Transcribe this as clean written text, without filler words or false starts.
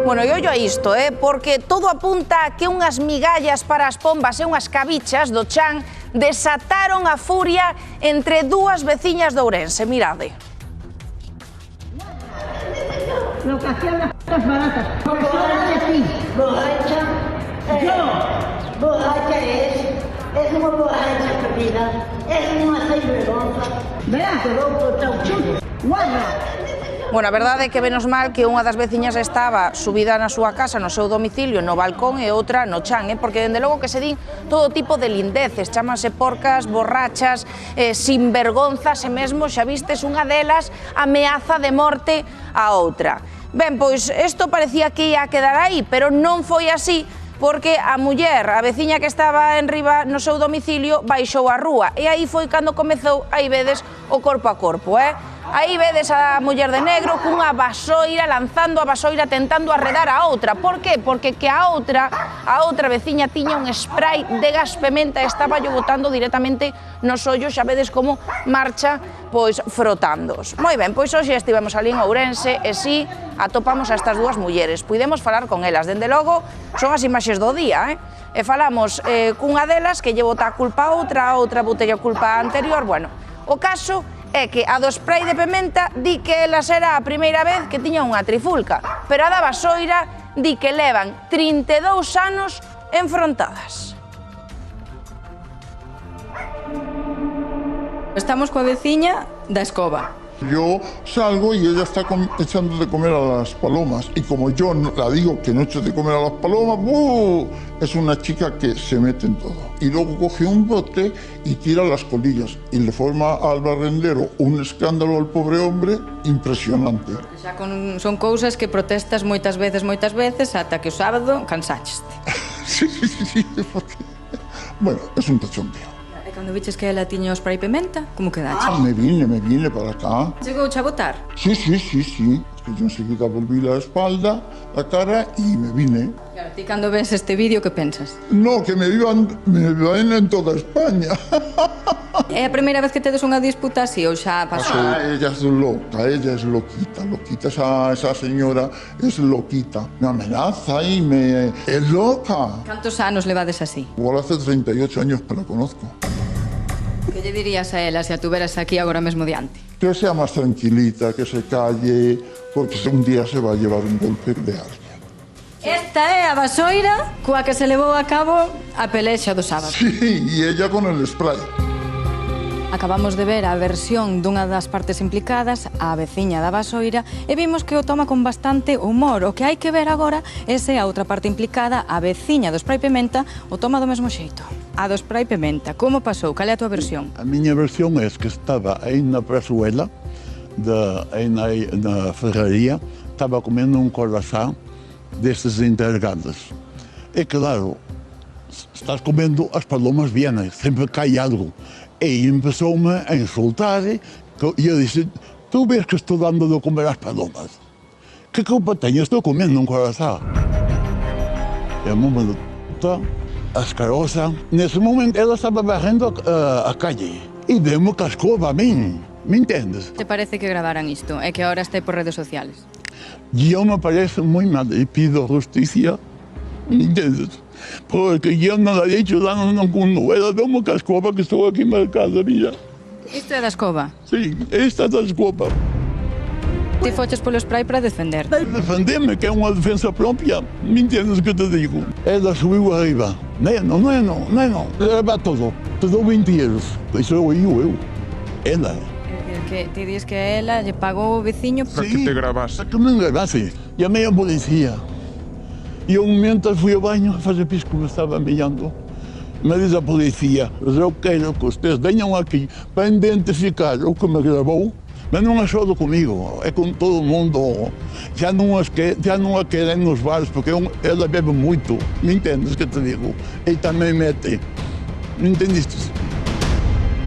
Bueno, e ollo a isto, porque todo apunta a que unhas migallas para as pombas e unhas cabichas do chan desataron a furia entre dúas veciñas de Ourense. Mirade. Lo que hacían las putas baratas. Borracha aquí. Borracha. Borracha es una borracha perdida. Es una sinvergonza. Verá que louco está o chulo. Guarda. Bueno, a verdade é que menos mal que unha das veciñas estaba subida na súa casa, no seu domicilio, no balcón, e outra no chan, porque dende logo que se din todo tipo de lindeces, chámanse porcas, borrachas, sinvergonzas, e mesmo, xa vistes, unha delas ameaza de morte a outra. Ben, pois, isto parecía que ia a quedar aí, pero non foi así, porque a muller, a veciña que estaba enriba no seu domicilio, baixou a rúa, e aí foi cando comezou, aí vedes, o corpo a corpo, Aí vedes a muller de negro cunha vasoira, lanzando a vasoira, tentando arredar a outra. Por qué? Porque que a outra veciña tiña un spray de gas pementa e estaba yo botando directamente nos ollos, xa vedes como marcha, pois, frotándoos. Moi ben, pois hoxe estivemos ali en Ourense e si atopamos a estas dúas mulleres. Puidemos falar con elas, dende logo son as imaxes do día, E falamos cunha delas que lle bota a culpa a outra botella a culpa anterior. Bueno, o caso é que a do spray de pementa di que elas era a primeira vez que tiña unha trifulca, pero a da vasoira di que levan 32 anos enfrontadas. Estamos coa veciña da escoba. Yo salgo y ella está echando de comer a las palomas. Y como yo la digo que no eche de comer a las palomas, es una chica que se mete en todo. Y luego coge un bote y tira las colillas. Y le forma al barrendero un escándalo al pobre hombre impresionante. Xa son cousas que protestas moitas veces, ata que o sábado cansaxeste. Sí, porque... Bueno, es un cachondeo. E cando viches que ela tiña o spray pementa, como quedaxe? Me vine para acá. Chegouche a botar? Sí. Es que yo enseguida volví la espalda, la cara y me vine. Claro, ti cando ves este vídeo, que pensas? No, que me vivan en toda España. É a primeira vez que tedes unha disputa así ou xa pasou? Ella es loca, ella es loquita, esa señora es loquita. Me amenaza y es loca. Cantos anos levades así? Igual hace 38 años que la conozco. Que lle dirías a ela se a tuveras aquí agora mesmo diante? Que sea más tranquilita, que se calle, porque un día se va a llevar un golpe de alguien. Esta é a vasoira coa que se levou a cabo a pelexa do sábado. Sí, y ella con el spray. Acabamos de ver a versión dunha das partes implicadas, a veciña da vasoira, e vimos que o toma con bastante humor. O que hai que ver agora é se a outra parte implicada, a veciña do spray pementa, o toma do mesmo xeito. A do spray pementa, como pasou? Cal é a tua versión? A miña versión é que estaba aí na prazuela, aí na ferraría, estaba comendo un corazón destes entergados. E claro, estás comendo, as palomas vienen, sempre cai algo. E empezou-me a insultar e eu disse, tu vês que estou dando de comer às palomas? Que culpa tenho? Estou comendo um coração. E a mamãe está ascarosa. Nesse momento ela estava varrendo a calle e deu-me com a escova a mim. Me entendes? Te parece que gravaran isto? É que agora está por redes sociales. E eu me parece muito mal e pido justiça. Me entendes? Porque eu não lhe hecho dano ninguno. Ela deu-me com a escova que estou aqui marcada, mira. Isto é da escova? Sim, esta é da escova. Ti foches polo spray para defender. Defender-me, que é uma defesa própria. Me entendes o que te digo? Ela subiu arriba. Não. Leva todo. Te dou 20 euros. Isso eu. Ela. Que ti dis que ela lle pagou o veciño Para que te grabase. Para que me grabase. Chamei a policía. E eu, momentos, fui ao banho a fazer pisco, me estava mirando. Me diz a polícia, eu quero que vocês venham aqui para identificar o que me gravou, mas não é só comigo, é com todo mundo. Já não a querem nos bares, porque ela bebe muito, me entendes que te digo? E também mete, me entendiste?